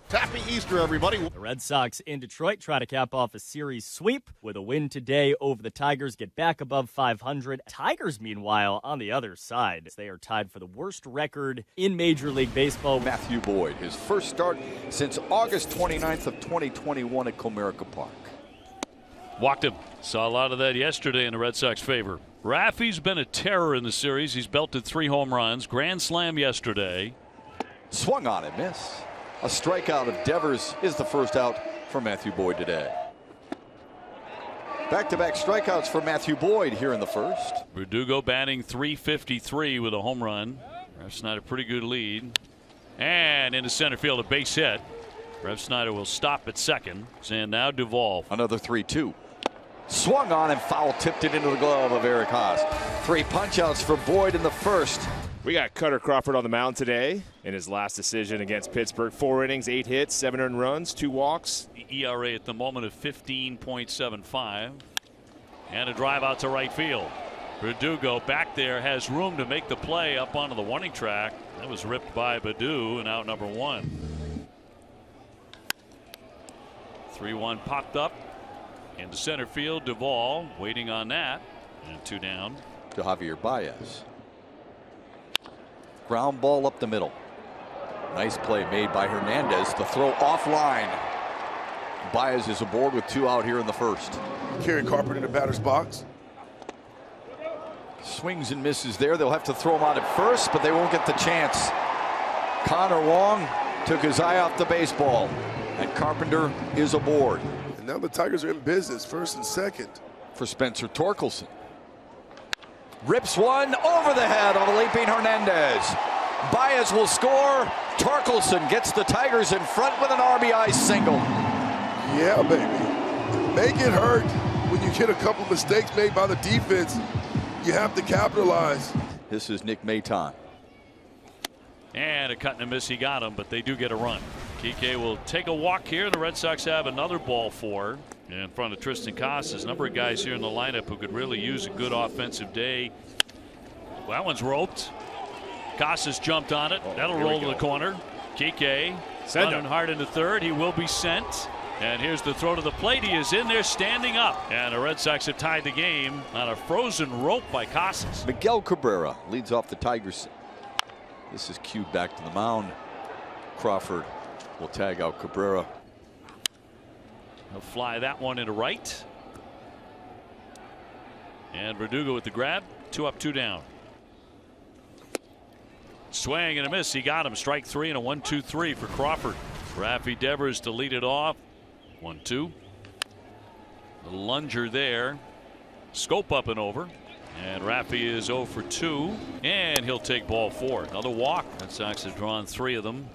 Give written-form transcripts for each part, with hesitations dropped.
Happy Easter, everybody. The Red Sox in Detroit try to cap off a series sweep with a win today over the Tigers, get back above 500. Tigers, meanwhile, on the other side, they are tied for the worst record in Major League Baseball. Matthew Boyd, his first start since August 29th of 2021 at Comerica Park. Walked him. Saw a lot of that yesterday in the Red Sox favor. Raffy's been a terror in the series. He's belted 3 home runs. Grand slam yesterday. Swung on and miss. A strikeout of Devers is the first out for Matthew Boyd today. Back-to-back strikeouts for Matthew Boyd here in the first. Verdugo batting .353 with a home run. Refsnyder a pretty good lead. And into center field, a base hit. Refsnyder will stop at second. And now Duvall. Another 3-2. Swung on and foul tipped it into the glove of Eric Haas. 3 punch-outs for Boyd in the first. We got Cutter Crawford on the mound today in his last decision against Pittsburgh. 4 innings, 8 hits, 7 earned runs, 2 walks. The ERA at the moment of 15.75. And a drive out to right field. Verdugo back there has room to make the play up onto the warning track. That was ripped by Baddoo, and out number 1. 3-1 popped up into center field. Duvall waiting on that. And 2 down. To Javier Baez. Ground ball up the middle. Nice play made by Hernandez. The throw offline. Baez is aboard with 2 out here in the first. Kerry Carpenter in the batter's box. Swings and misses there. They'll have to throw him out at first, but they won't get the chance. Connor Wong took his eye off the baseball, and Carpenter is aboard. And now the Tigers are in business, first and second. For Spencer Torkelson. Rips one over the head on a leaping Hernandez. Baez will score. Torkelson gets the Tigers in front with an RBI single. Yeah, baby. Make it hurt when you get a couple mistakes made by the defense. You have to capitalize. This is Nick Maton. And a cut and a miss. He got him, but they do get a run. Kike will take a walk here. The Red Sox have another ball 4 in front of Tristan Casas. A number of guys here in the lineup who could really use a good offensive day. Well, that one's roped. Casas jumped on it. That'll roll to the corner. Kike running hard into third. He will be sent. And here's the throw to the plate. He is in there standing up. And the Red Sox have tied the game on a frozen rope by Casas. Miguel Cabrera leads off the Tigers. This is cued back to the mound. Crawford will tag out Cabrera. He'll fly that one into right. And Verdugo with the grab. 2 up, 2 down. Swing and a miss. He got him. Strike 3 and a 1-2-3 for Crawford. Raffy Devers to lead it off. 1-2. The lunger there. Scope up and over. And Raffy is 0 for 2. And he'll take ball 4. Another walk. Red Sox have drawn 3 of them.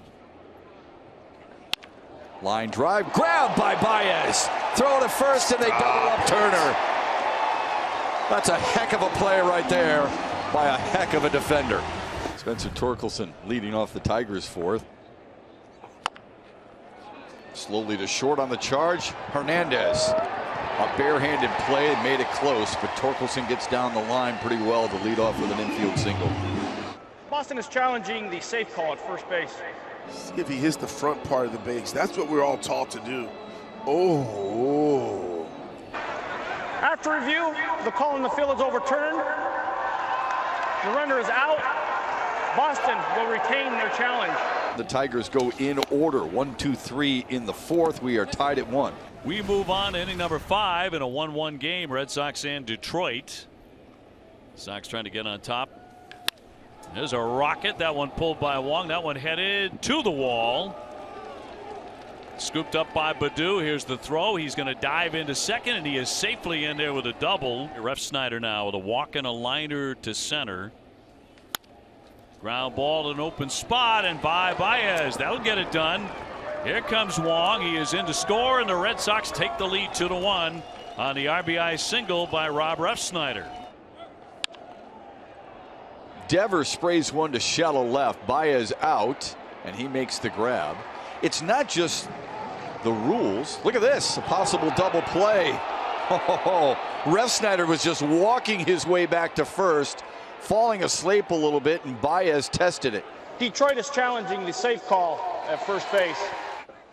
Line drive, grabbed by Baez. Throw to first, and they double up Turner. That's a heck of a play right there by a heck of a defender. Spencer Torkelson leading off the Tigers' 4th. Slowly to short on the charge. Hernandez. A barehanded play made it close, but Torkelson gets down the line pretty well to lead off with an infield single. Boston is challenging the safe call at first base. See if he hits the front part of the base. That's what we're all taught to do. Oh. After review, the call in the field is overturned. The runner is out. Boston will retain their challenge. The Tigers go in order. 1, 2, 3 in the 4th. We are tied at 1. We move on to inning number 5 in a 1-1 game. Red Sox and Detroit. Sox trying to get on top. There's a rocket. That one pulled by Wong. That one headed to the wall. Scooped up by Baddoo. Here's the throw. He's going to dive into second, and he is safely in there with a double. Refsnyder now with a walk and a liner to center. Ground ball to an open spot, and by Baez. That'll get it done. Here comes Wong. He is in to score, and the Red Sox take the lead 2-1 on the RBI single by Rob Refsnyder. Devers sprays one to shallow left. Baez out, and he makes the grab. It's not just the rules. Look at this, a possible double play. Oh, Refsnyder was just walking his way back to first, falling asleep a little bit, and Baez tested it. Detroit is challenging the safe call at first base.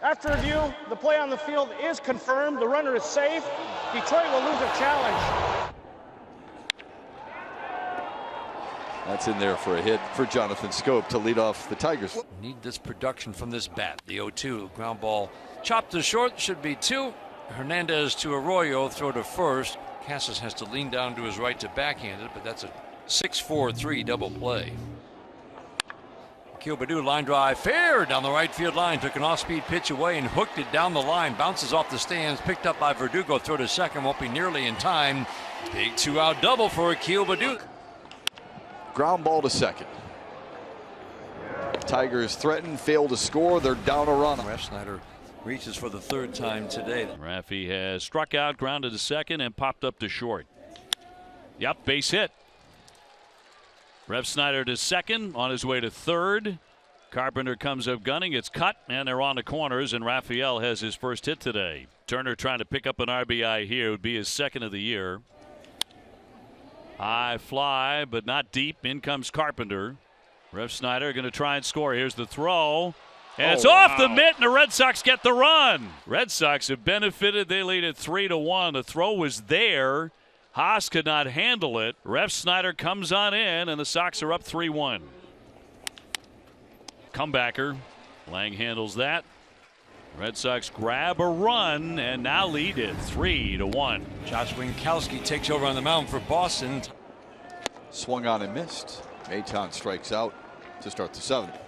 After review, the play on the field is confirmed. The runner is safe. Detroit will lose a challenge. That's in there for a hit for Jonathan Scope to lead off the Tigers. Need this production from this bat. The 0-2 ground ball chopped to short, should be 2. Hernandez to Arroyo, throw to first. Casas has to lean down to his right to backhand it, but that's a 6-4-3 double play. Akil Baddoo line drive fair down the right field line, took an off-speed pitch away and hooked it down the line, bounces off the stands, picked up by Verdugo, throw to second, won't be nearly in time. Big 2-out double for Akil Baddoo. Ground ball to second. Tigers threaten, fail to score. They're down a run. Snyder reaches for the 3rd time today. Raffy has struck out, grounded to second, and popped up to short. Yep, base hit. Snyder to second, on his way to 3rd. Carpenter comes up gunning. It's cut, and they're on the corners, and Raphael has his first hit today. Turner trying to pick up an RBI here. It would be his 2nd of the year. High fly, but not deep. In comes Carpenter. Snyder going to try and score. Here's the throw. And it's off the mitt, and the Red Sox get the run. Red Sox have benefited. They lead it 3-1. The throw was there. Haas could not handle it. Snyder comes on in, and the Sox are up 3-1. Comebacker. Lang handles that. Red Sox grab a run and now lead it 3-1. Josh Winkowski takes over on the mound for Boston. Swung on and missed. Maton strikes out to start the 7th.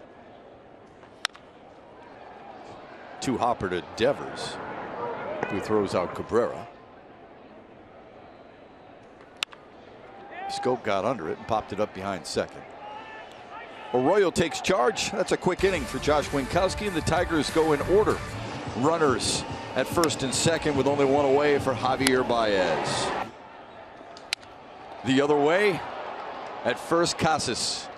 2 hopper to Devers, who throws out Cabrera. Scope got under it and popped it up behind second. Arroyo takes charge. That's a quick inning for Josh Winkowski, and the Tigers go in order. Runners at 1st and 2nd with only 1 away for Javier Baez. The other way, at first, Casas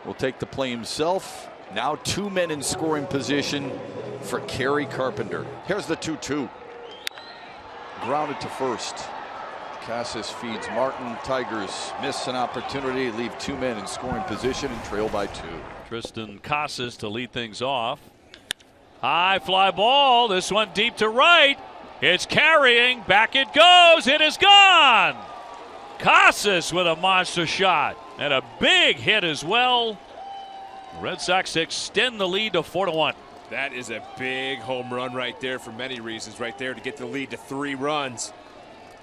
will take the play himself. Now 2 men in scoring position for Kerry Carpenter. Here's the 2-2. Grounded to first. Casas feeds Martin. Tigers miss an opportunity, leave 2 men in scoring position and trail by 2. Tristan Casas to lead things off. High fly ball. This one deep to right. It's carrying. Back it goes. It is gone. Casas with a monster shot and a big hit as well. Red Sox extend the lead to 4-1. That is a big home run right there for many reasons right there to get the lead to 3 runs.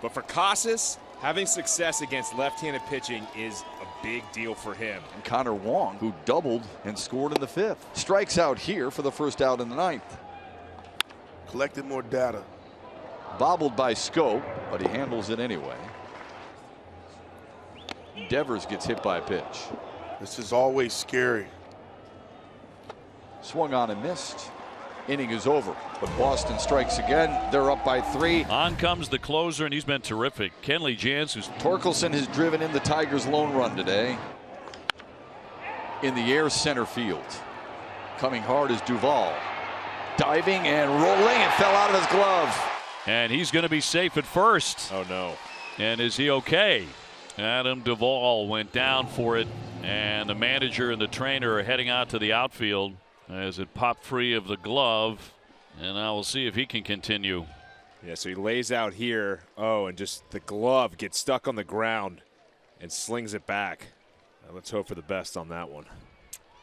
But for Casas, having success against left-handed pitching is a big deal for him. And Connor Wong, who doubled and scored in the 5th. Strikes out here for the first out in the 9th. Collected more data. Bobbled by Scope, but he handles it anyway. Devers gets hit by a pitch. This is always scary. Swung on and missed. Inning is over, but Boston strikes again. They're up by 3. On comes the closer, and he's been terrific. Kenley Jansen. Torkelson has driven in the Tigers' lone run today. In the air, center field. Coming hard is Duvall. Diving and rolling, and fell out of his glove. And he's going to be safe at first. Oh, no. And is he okay? Adam Duvall went down for it, and the manager and the trainer are heading out to the outfield as it popped free of the glove, and I will see if he can continue. Yeah, so he lays out here. Oh, and just the glove gets stuck on the ground and slings it back. Let's hope for the best on that one.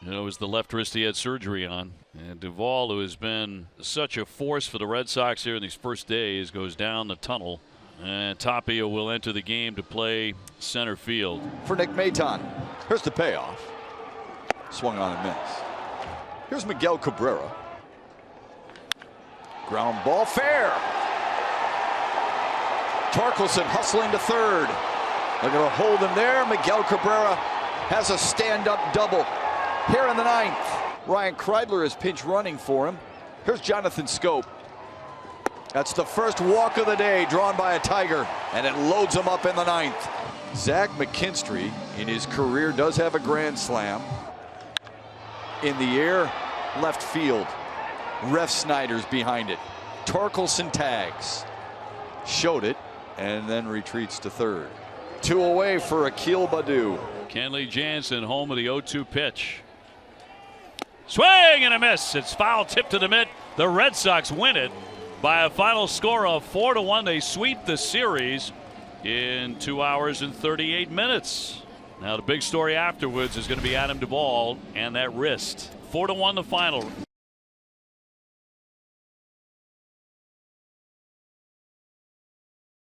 You know, it was the left wrist he had surgery on. And Duvall, who has been such a force for the Red Sox here in these first days, goes down the tunnel. And Tapia will enter the game to play center field. For Nick Maton. Here's the payoff. Swung on and missed. Here's Miguel Cabrera. Ground ball fair. Torkelson hustling to 3rd. They're going to hold him there. Miguel Cabrera has a stand-up double here in the 9th. Ryan Kreidler is pinch running for him. Here's Jonathan Scope. That's the first walk of the day drawn by a Tiger, and it loads him up in the 9th. Zach McKinstry in his career does have a grand slam. In the air, left field. Snyder's behind it. Torkelson tags. Showed it and then retreats to 3rd. 2 away for Akil Baddoo. Kenley Jansen home of the 0-2 pitch. Swing and a miss. It's foul tip to the mitt. The Red Sox win it by a final score of 4-1. They sweep the series in 2 hours and 38 minutes. Now the big story afterwards is going to be Adam Duvall and that wrist. 4-1 the final.